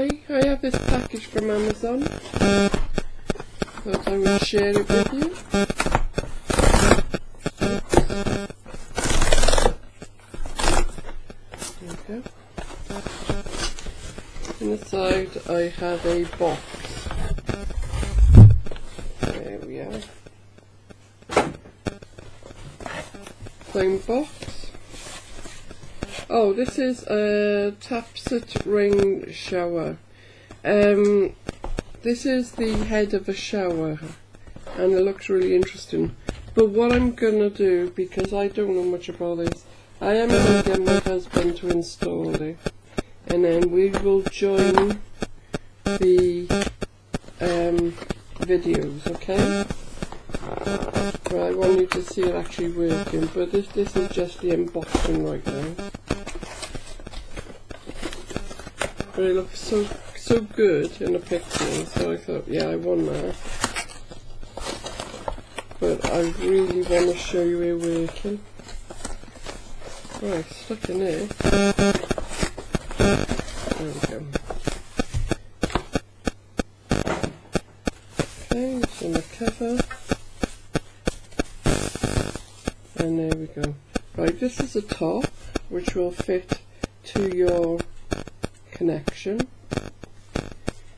Hi, I have this package from Amazon. Thought I would share it with you. There we go. Inside I have a box. There we are. Plain box. Oh, this is a TAPCET ring shower. This is the head of a shower, and it looks really interesting. But what I'm gonna do, because I don't know much about this, I am gonna get my husband to install it, and then we will join the videos, okay? But I want you to see it actually working. But this is just the unboxing right now. But it looks so good in the picture, so I thought, yeah, I want that. But I really want to show you it working. Right, stuck in there. There we go. Okay, it's on the cover. And there we go. Right, this is the top, which will fit to your connection,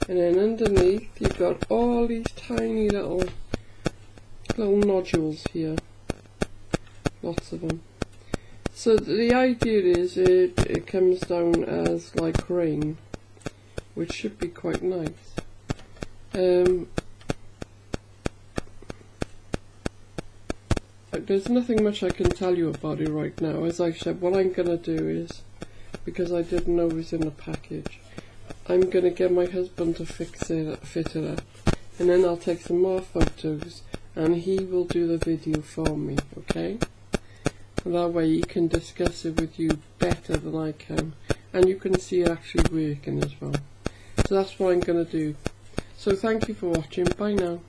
and then underneath you've got all these tiny little nodules here, lots of them. So the idea is it comes down as like rain, which should be quite nice. There's nothing much I can tell you about it right now. As I said, what I'm going to do is, because I didn't know it was in the package, I'm going to get my husband to fit it up, and then I'll take some more photos and he will do the video for me, okay? And that way he can discuss it with you better than I can, and you can see it actually working as well. So that's what I'm going to do. So thank you for watching. Bye now.